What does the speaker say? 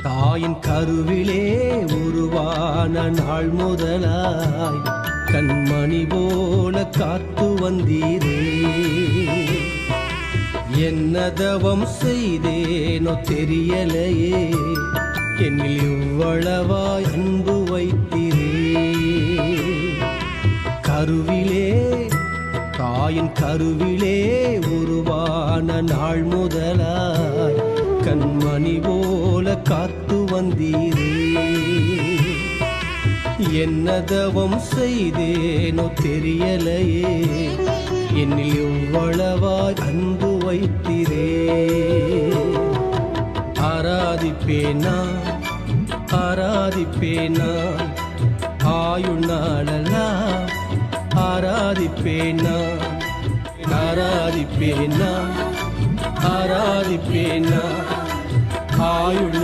தாயின் கருவிலே உருவான நாள் முதலாய் கண்மணி போல காத்து வந்தீரே. என்ன தவம் செய்தேனோ தெரியலையே, என்னில் இவ்வளவாய் அன்பு வைத்தீரே. கருவிலே தாயின் கருவிலே உருவான நாள் முதலாய் கண்மணி போல காத்து வந்தீரே. என்ன தவம் செய்தேனோ தெரியலையே, என்னில் இவ்வளவாய் அன்பு வைத்தீரே. ஆராதிப்பேனா ஆராதிப்பேனா ஆயுள் நாளெல்லாம் ஆராதிப்பேனா ஆராதிப்பேனா ஆராதிப்பேனா ஆயுள்